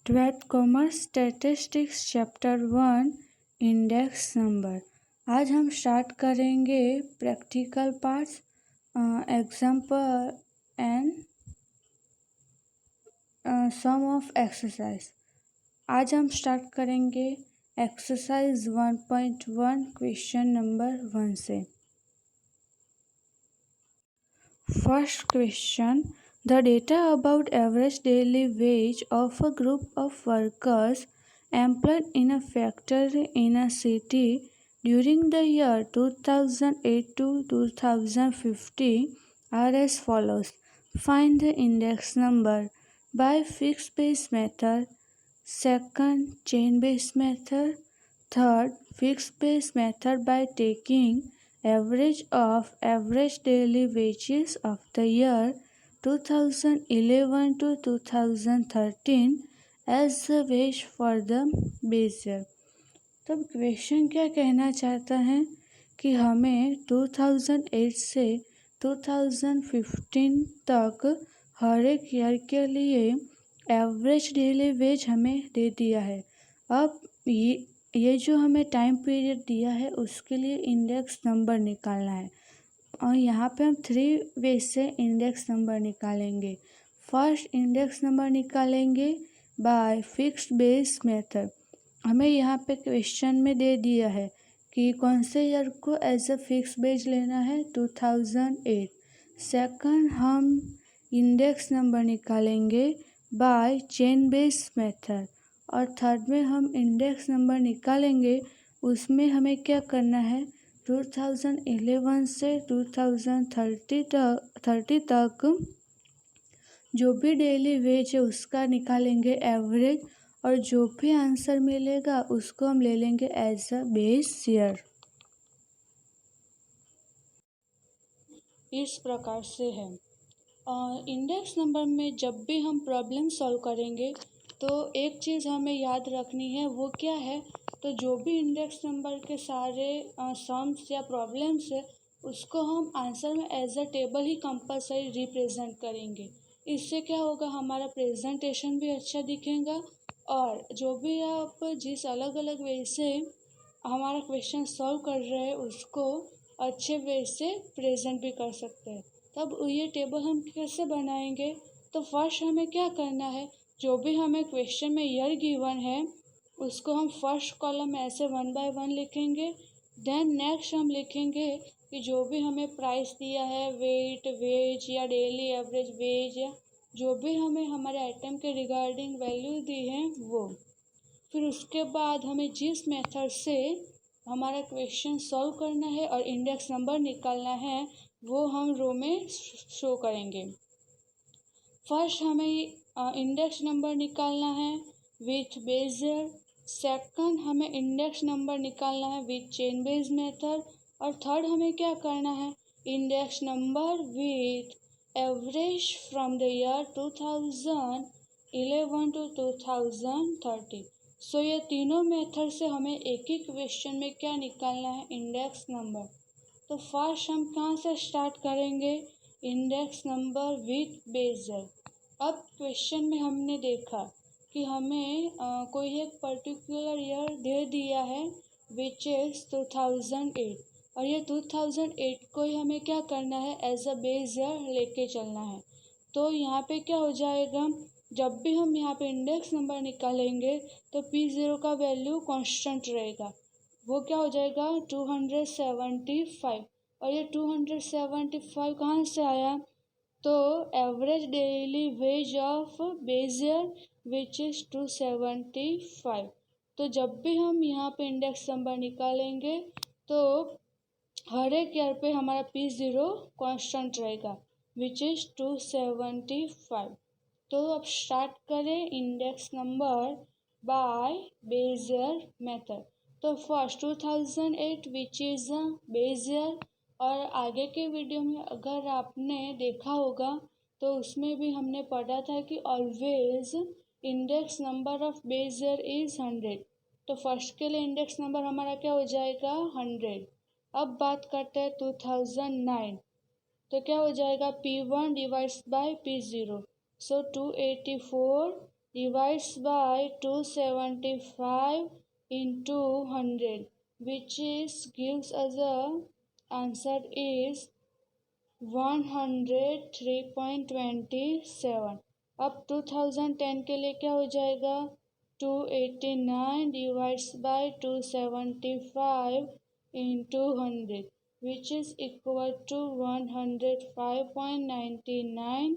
Twelfth commerce statistics chapter 1 index number. आज हम start करेंगे practical parts, example and some of exercise. आज हम स्टार्ट करेंगे एक्सरसाइज 1.1 क्वेश्चन नंबर 1 से। First question, the data about average daily wage of a group of workers employed in a factory in a city during the year 2008 to 2050 are as follows. Find the index number by fixed base method, second chain base method, third fixed base method by taking average of average daily wages of the year 2011 to 2013 as the wage for the base year। तब question क्या कहना चाहता है कि हमें 2008 से 2015 तक हर एक ईयर के लिए एवरेज डेली वेज हमें दे दिया है। अब ये जो हमें टाइम पीरियड दिया है उसके लिए इंडेक्स नंबर निकालना है और यहाँ पे हम 3 वे से इंडेक्स नंबर निकालेंगे। फर्स्ट इंडेक्स नंबर निकालेंगे बाय फिक्स्ड बेस मेथड। हमें यहाँ पे क्वेश्चन में दे दिया है कि कौन से ईयर को एज अ फिक्स बेस लेना है, 2008। सेकंड हम इंडेक्स नंबर निकालेंगे बाय चेन बेस मेथड और थर्ड में हम इंडेक्स नंबर निकालेंगे। उसमें हमें क्या करना है, 2011 से 2030 तक जो भी डेली वेज है उसका निकालेंगे एवरेज और जो भी आंसर मिलेगा उसको हम ले लेंगे एज अ बेस ईयर। इस प्रकार से है। इंडेक्स नंबर में जब भी हम प्रॉब्लम सॉल्व करेंगे तो एक चीज़ हमें याद रखनी है, वो क्या है, तो जो भी इंडेक्स नंबर के सारे सम्स या प्रॉब्लम्स है उसको हम आंसर में एज अ टेबल ही कंपलसरी रिप्रेजेंट करेंगे। इससे क्या होगा, हमारा प्रेजेंटेशन भी अच्छा दिखेगा और जो भी आप जिस अलग अलग वे से हमारा क्वेश्चन सॉल्व कर रहे हैं उसको अच्छे वे से प्रेजेंट भी कर सकते हैं। तब ये टेबल हम कैसे बनाएंगे, तो फर्स्ट हमें क्या करना है, जो भी हमें क्वेश्चन में ईयर गिवन है उसको हम फर्स्ट कॉलम में ऐसे 1 बाय 1 लिखेंगे। देन नेक्स्ट हम लिखेंगे कि जो भी हमें प्राइस दिया है, वेट, वेज या डेली एवरेज वेज या जो भी हमें हमारे आइटम के रिगार्डिंग वैल्यू दी है वो। फिर उसके बाद हमें जिस मेथड से हमारा क्वेश्चन सॉल्व करना है और इंडेक्स नंबर निकालना है वो हम रो में शो करेंगे। फर्स्ट हमें इंडेक्स नंबर निकालना है विथ बेस ईयर, सेकंड हमें इंडेक्स नंबर निकालना है विथ चेन बेस मेथड और थर्ड हमें क्या करना है, index number with average from the year 2011 to 2030। So ये तीनों मेथड से हमें एक ही क्वेश्चन में क्या निकालना है, इंडेक्स नंबर। तो फर्स्ट हम कहाँ से स्टार्ट करेंगे, index number with base year. अब क्वेश्चन में हमने देखा कि हमें कोई एक पर्टिकुलर ईयर दे दिया है विच इज़ 2008 और ये 2008 को ही हमें क्या करना है, एज अ बेस ईयर लेके चलना है। तो यहाँ पे क्या हो जाएगा, जब भी हम यहाँ पे इंडेक्स नंबर निकालेंगे तो P0 का वैल्यू कांस्टेंट रहेगा, वो क्या हो जाएगा 275। और ये 275 कहाँ से आया, तो average daily ways of base year which is 275। तो जब भी हम यहाँ पे इंडेक्स नंबर निकालेंगे तो हर एक ईयर पे हमारा P0 कांस्टेंट रहेगा विच इज़ 275। तो अब स्टार्ट करें index number by base year method. तो first 2008 which is a base year और आगे के वीडियो में अगर आपने देखा होगा तो उसमें भी हमने पढ़ा था कि always index number of base year is 100। तो फर्स्ट के लिए इंडेक्स नंबर हमारा क्या हो जाएगा 100। अब बात करते हैं 2009, तो क्या हो जाएगा P1 divides bye P0। So 284 divides by 275 into 100, which is gives us a answer is 103.27। अब 2010 के लिए क्या हो जाएगा, 289 divides bye 275 into 100, which is equal to 105.99।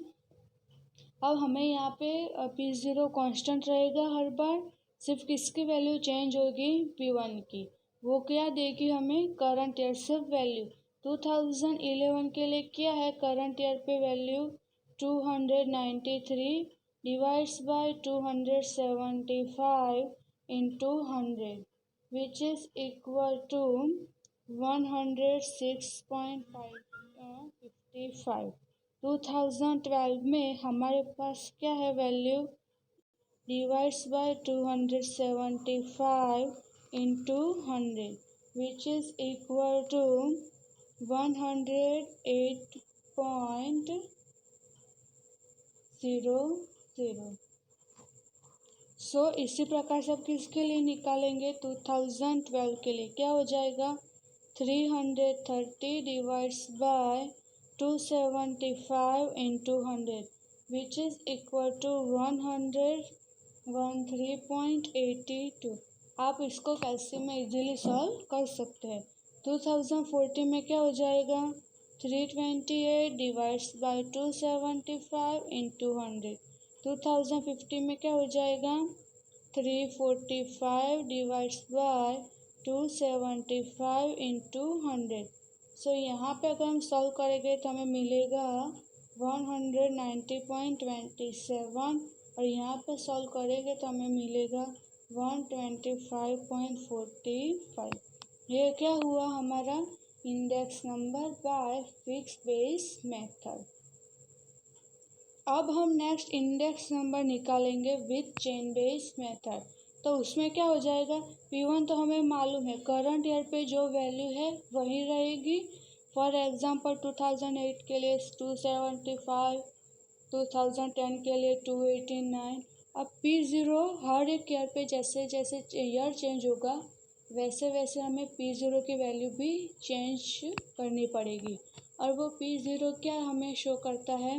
अब हमें यहाँ पे P0 कांस्टेंट रहेगा, हर बार सिर्फ किसकी वैल्यू चेंज होगी, P1 की। वो क्या देगी हमें, करंट ईयर सिर्फ वैल्यू। 2011 के लिए क्या है करंट ईयर पे value, 293 divides bye 275 into 100, which is equal to 106.55। 2012 में हमारे पास क्या है value, divides bye 275 into 100, which is equal to 108.00। इसी प्रकार से अब किसके लिए निकालेंगे, 2012 के लिए क्या हो जाएगा, 330 divides bye 275 into 100, which is equal to 113.82। आप इसको कैल्शियम में इजीली सॉल्व कर सकते हैं। 2014 में क्या हो जाएगा, 328 डिवाइड्स बाय 275 into 100। 2015 में क्या हो जाएगा, 345 डिवाइड्स बाय 275 into 100। यहाँ पे अगर हम सॉल्व करेंगे तो हमें मिलेगा 190.27, और यहाँ पे सॉल्व करेंगे तो हमें मिलेगा 125.45। ये क्या हुआ हमारा index number by fix base method. अब हम नेक्स्ट इंडेक्स नंबर निकालेंगे विथ चेन बेस मेथड। तो उसमें क्या हो जाएगा, P1 तो हमें मालूम है, करंट ईयर पे जो वैल्यू है वही रहेगी। फॉर एग्जांपल 2008 के लिए 275, 2010 के लिए 289। अब P0 हर एक ईयर पे जैसे जैसे ईयर चेंज होगा वैसे वैसे हमें P0 की वैल्यू भी चेंज करनी पड़ेगी। और वो P0 क्या हमें शो करता है,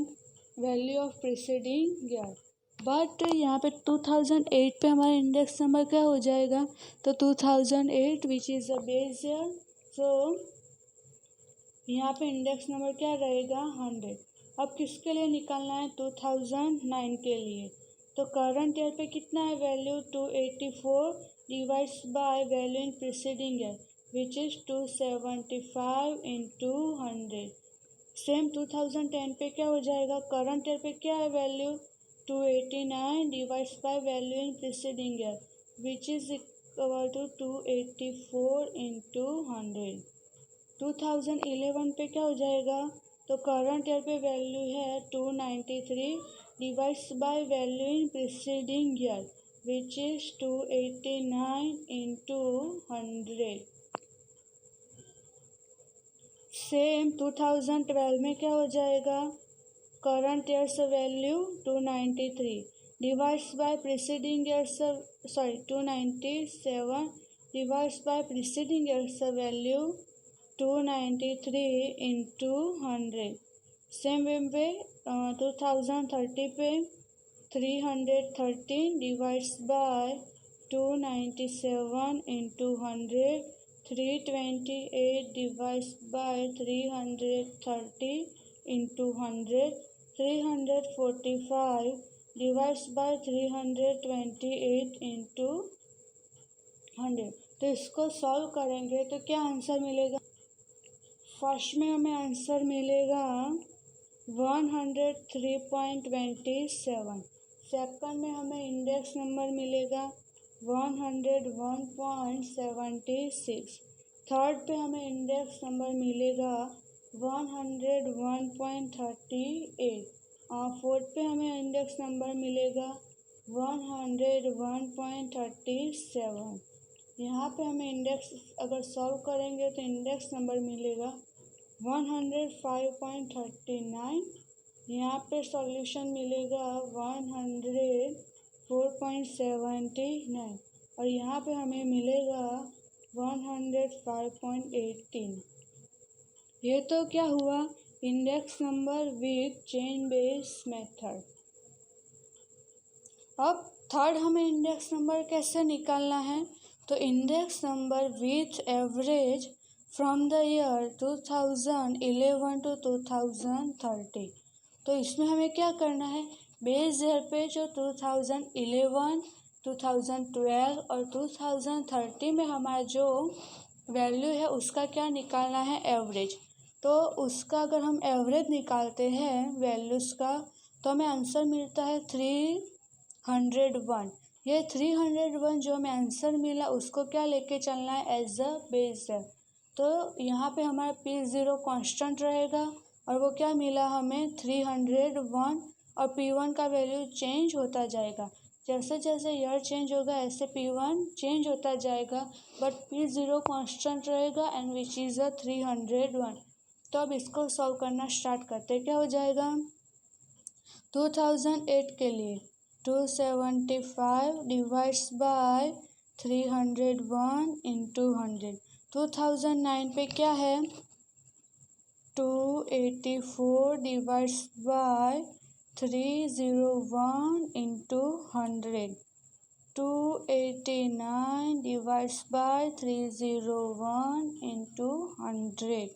value of preceding year. But यहाँ पे 2008 पे हमारा इंडेक्स नंबर क्या हो जाएगा, तो 2008 which is a base year. So यहाँ पे इंडेक्स नंबर क्या रहेगा, 100। अब किसके लिए निकालना है, 2009 के लिए। तो करंट ईयर पे कितना है value, 284 divides by value in preceding year, which is 275 into 100। Same 2010 पे क्या हो जाएगा, करंट ईयर पे क्या है value, 289 divides by value in preceding year, which is equal to 284 into 100। 2011 पे क्या हो जाएगा, तो करंट ईयर पे वैल्यू है 293 divides by value in preceding year, which is 289 into 100। Same 2012 में क्या हो जाएगा, करंट ईयर से value 293 divides bye preceding year से 297 डिवाइड्स बाय प्रीसीडिंग ईयर से वैल्यू 293 into 100। सेम वे 2030 पे 313 divides bye 297 into 100, 328 divides by 330 into 100, 345 divides by 328 into 100। तो इसको सॉल्व करेंगे तो क्या आंसर मिलेगा, फर्स्ट में हमें आंसर मिलेगा 103.27। सेकंड में हमें इंडेक्स नंबर मिलेगा 101.76। थर्ड पे हमें इंडेक्स नंबर मिलेगा 101.38। और फोर्थ पे हमें इंडेक्स नंबर मिलेगा 101.37। यहाँ पे हमें इंडेक्स अगर सॉल्व करेंगे तो इंडेक्स नंबर मिलेगा 105.39। यहाँ पे सॉल्यूशन मिलेगा 114.45। 5.79 और यहाँ पे हमें मिलेगा 105.18। ये तो क्या हुआ index number with chain base method. अब थर्ड हमें इंडेक्स नंबर कैसे निकालना है, तो index number with average from the year 2011 to 2030। तो इसमें हमें क्या करना है, बेस ईयर पे जो 2011, 2012 और 2030 में हमारा जो वैल्यू है उसका क्या निकालना है, एवरेज। तो उसका अगर हम एवरेज निकालते हैं वैल्यूज़ का तो हमें आंसर मिलता है 301। ये 301 जो हमें आंसर मिला उसको क्या लेके चलना है, एज अ बेस है। तो यहाँ पे हमारा P0 कांस्टेंट रहेगा और वो क्या मिला हमें 301 और P1 का वैल्यू चेंज होता जाएगा। जैसे जैसे ईयर चेंज होगा ऐसे P1 चेंज होता जाएगा, बट P0 कांस्टेंट रहेगा एंड विच इज़ अ 301। तो अब इसको सॉल्व करना स्टार्ट करते, क्या हो जाएगा 2008 के लिए 275 डिवाइड्स बाय 301 इंटू 100। 2009 पे क्या है 284 divides bye 301 into 100। 289 divides by 301 into 100.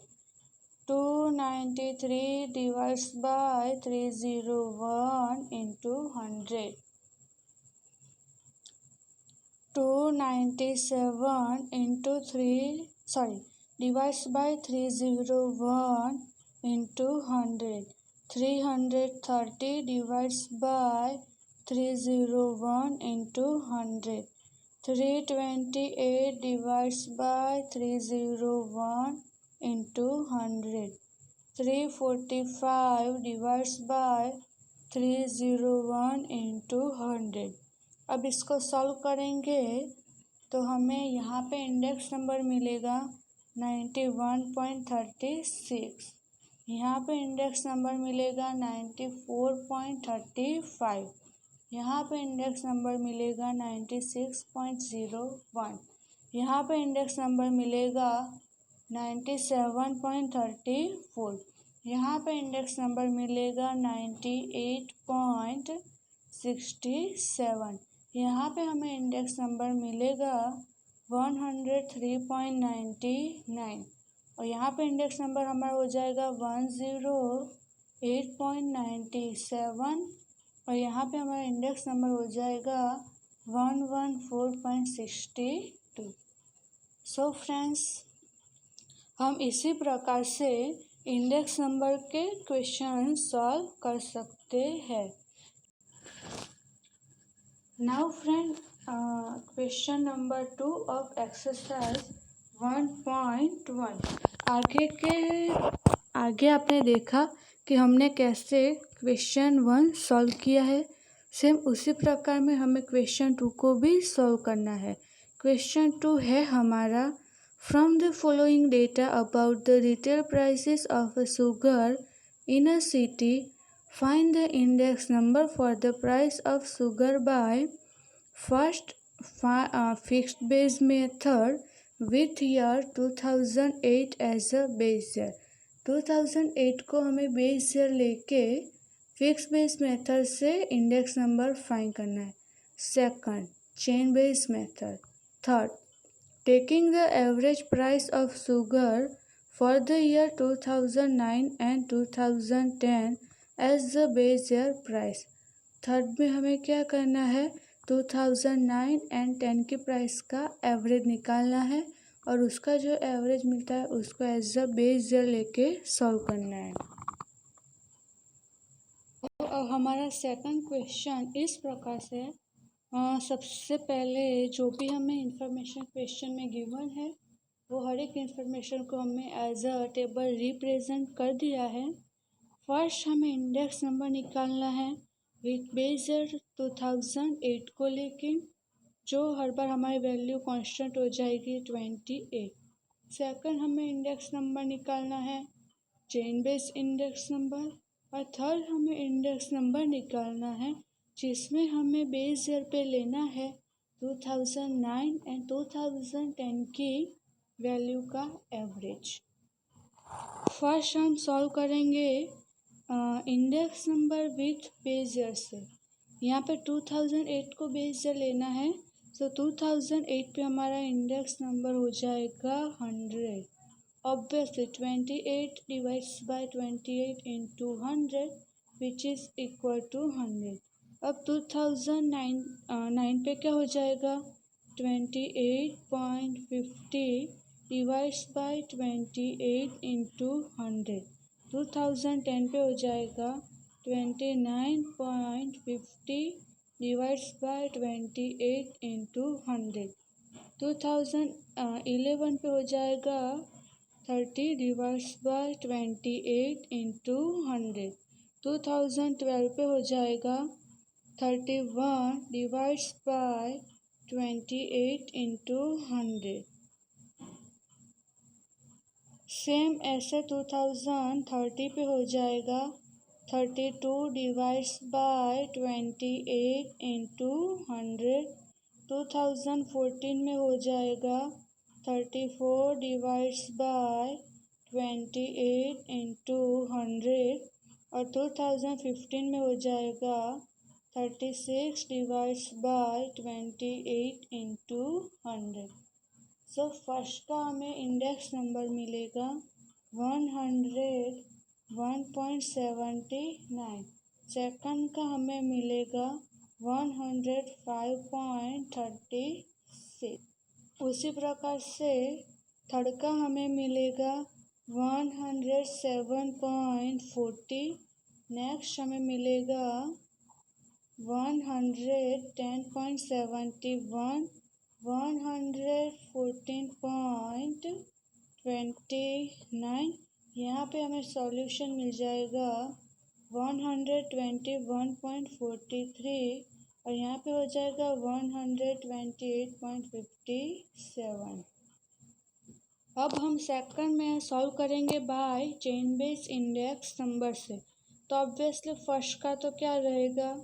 293 divides by 301 into 100. 297 into 3 divides by 301 into 100. 330 divides by 301 into 100. 328 divides by 301 into 100. 345 divides by 301 into 100। अब इसको सॉल्व करेंगे तो हमें यहाँ पे इंडेक्स नंबर मिलेगा 91.36, यहाँ पे इंडेक्स नंबर मिलेगा 94.35, यहाँ पे इंडेक्स नंबर मिलेगा 96.01, यहाँ पे इंडेक्स नंबर मिलेगा 97.34, यहाँ पे इंडेक्स नंबर मिलेगा 98.67, यहाँ पे हमें इंडेक्स नंबर मिलेगा 103.99 और यहाँ पे इंडेक्स नंबर हमारा हो जाएगा 108.97 और यहाँ पे हमारा इंडेक्स नंबर हो जाएगा 114.62। सो फ्रेंड्स, हम इसी प्रकार से इंडेक्स नंबर के क्वेश्चन सॉल्व कर सकते हैं। Now friend, question number 2 of exercise 1.1। आगे आपने देखा कि हमने कैसे क्वेश्चन 1 सॉल्व किया है, सेम उसी प्रकार में हमें क्वेश्चन 2 को भी सॉल्व करना है। क्वेश्चन 2 है हमारा, from the following data about the retail prices of sugar in a city find the index number for the price of sugar by first fixed base method with year 2008 as a base year। 2008 को हमें base year लेके fix base method से index number find करना है। Second, chain base method. Third, taking the average price of sugar for the year 2009 and 2010 as the base year price. Third में हमें क्या करना है, 2009 एंड 10 की प्राइस का एवरेज निकालना है और उसका जो एवरेज मिलता है उसको एज अ बेस ईयर लेके सॉल्व करना है। और हमारा सेकंड क्वेश्चन इस प्रकार से सबसे पहले जो भी हमें इंफॉर्मेशन क्वेश्चन में गिवन है वो हर एक इंफॉर्मेशन को हमने एज अ टेबल रिप्रेजेंट कर दिया है। फर्स्ट हमें इंडेक्स नंबर निकालना है विथ बेस ईयर 2008 को लेके, जो हर बार हमारी वैल्यू कांस्टेंट हो जाएगी 28। सेकंड, हमें इंडेक्स नंबर निकालना है चेन बेस इंडेक्स नंबर और थर्ड हमें इंडेक्स नंबर निकालना है जिसमें हमें बेस ईयर पे लेना है 2009 एंड 2010 की वैल्यू का एवरेज। फर्स्ट हम सॉल्व करेंगे index number with base year से। यहाँ पे 2008 को बेस ईयर लेना है, तो 2008 पे हमारा इंडेक्स नंबर हो जाएगा 100। Obviously 28 divides by 28 into 100 which is equal to 100। अब 2009 पे क्या हो जाएगा 28.50 डिवाइड्स बाय 28 इंटू 100। 2010 पे हो जाएगा 29.50 डिवाइड्स बाय 28 इंटू 100। 2011 पे हो जाएगा 30 डिवाइड्स बाय 28 इंटू 100। 2012 पे हो जाएगा 31 डिवाइड्स बाय 28 इंटू 100। सेम ऐसे 2030 पे हो जाएगा 32 डिवाइड्स बाय 28 इंटू 100। 2014 में हो जाएगा 34 डिवाइड्स बाय 28 इंटू 100 और 2015 में हो जाएगा 36 divides by 28 into 100। So first का हमें इंडेक्स नंबर मिलेगा 101.79। सेकंड का हमें मिलेगा 105.36। उसी प्रकार से थर्ड का हमें मिलेगा 107.40। नेक्स्ट हमें मिलेगा 110.71, 114.29। यहाँ पे हमें सॉल्यूशन मिल जाएगा 121.43 और यहाँ पे हो जाएगा 128.57। अब हम सेकंड में सॉल्व करेंगे by chain base index number से। तो ऑब्वियसली फर्स्ट का तो क्या रहेगा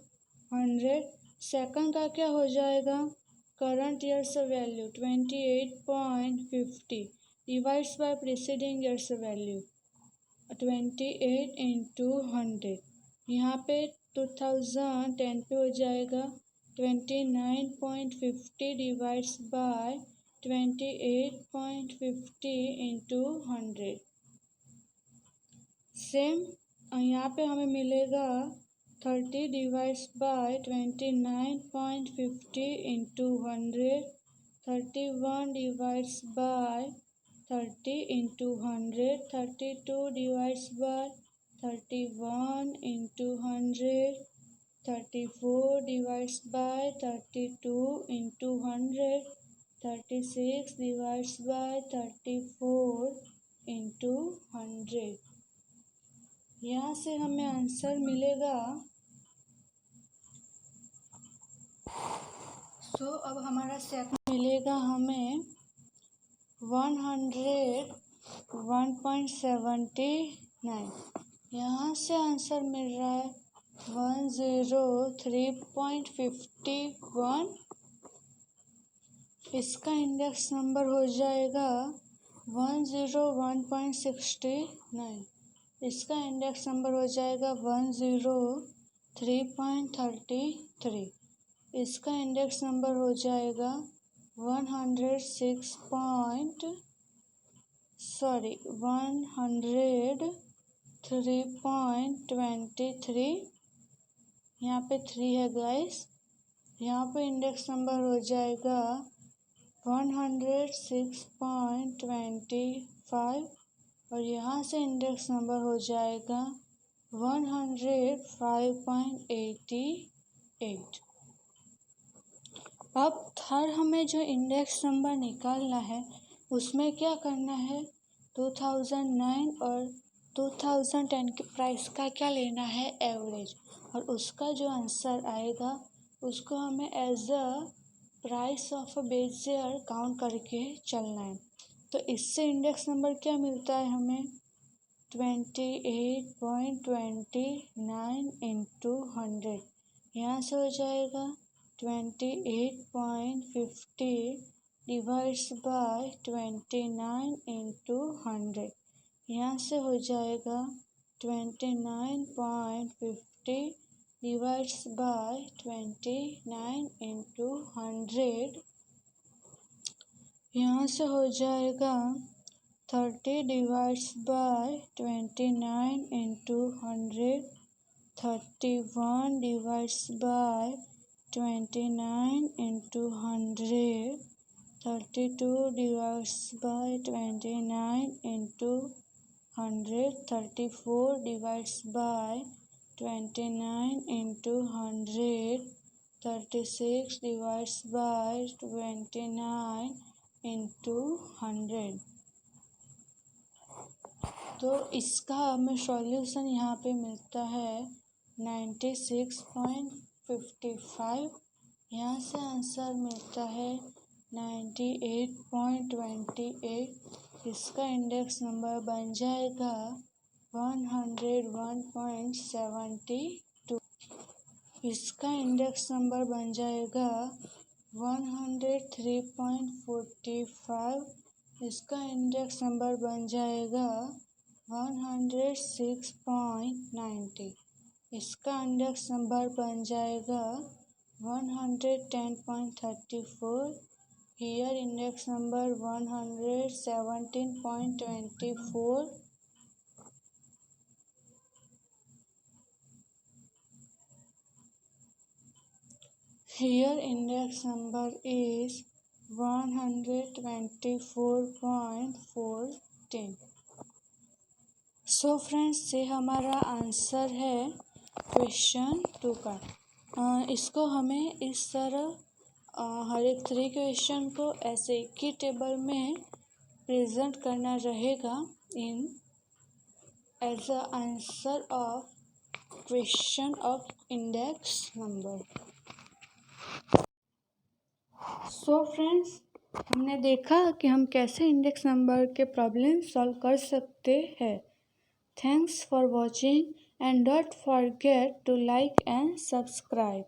100, सेकंड का क्या हो जाएगा current years value 28.50 divides bye preceding years value 28 into 100। यहाँ पे 2010 पे हो जाएगा 29.50 डिवाइड्स बाय 28.50 इंटू 100। सेम यहाँ पे हमें मिलेगा 30 divides bye 29.50 into 100, 31 divides bye 30 into 100, 32 divides bye 31 into 100, 34 divides bye 32 into 100, 36 divides bye 34 into 100। यहाँ से हमें आंसर मिलेगा। अब हमारा सेकंड मिलेगा हमें 101.79। यहाँ से आंसर मिल रहा है 103.51। इसका इंडेक्स नंबर हो जाएगा 101.69। इसका इंडेक्स नंबर हो जाएगा 103.33। इसका इंडेक्स नंबर हो जाएगा 103.23। यहाँ पे 3 है गाइस। यहाँ पे इंडेक्स नंबर हो जाएगा 106.25 और यहाँ से इंडेक्स नंबर हो जाएगा 105.88। अब थर्ड हमें जो इंडेक्स नंबर निकालना है उसमें क्या करना है 2009 और 2010 के प्राइस का क्या लेना है एवरेज, और उसका जो आंसर आएगा उसको हमें as a price of a base year count करके चलना है। तो इससे इंडेक्स नंबर क्या मिलता है हमें 28.29 इंटू 100। यहाँ से हो जाएगा 28.50 डिवाइड्स बाय 29 इंटू 100। यहाँ से हो जाएगा 29.50 डिवाइड्स बाय 29 इंटू 100। यहाँ से हो जाएगा 30 divides bye 29 into 100, 31 divides bye 29 into 100, 32 divides bye 29 into 100, 34 divides bye 29 into 100, 36 divides bye 29 into 100। तो इसका हमें सॉल्यूशन यहाँ पे मिलता है 96.55। यहाँ से आंसर मिलता है 98.28। इसका इंडेक्स नंबर बन जाएगा 101.72। इसका इंडेक्स नंबर बन जाएगा 103.45। इसका इंडेक्स नंबर बन जाएगा 106.90। इसका इंडेक्स नंबर बन जाएगा 110.34। Here index number 117.24। Here index number is 124.14। So friends, ये हमारा आंसर है क्वेश्चन 2 का। इसको हमें इस तरह हर एक 3 क्वेश्चन को ऐसे एक ही टेबल में प्रेजेंट करना रहेगा in as a answer of question of index number. So friends, हमने देखा कि हम कैसे इंडेक्स नंबर के प्रॉब्लम सॉल्व कर सकते हैं। Thanks for watching and don't forget to like and subscribe.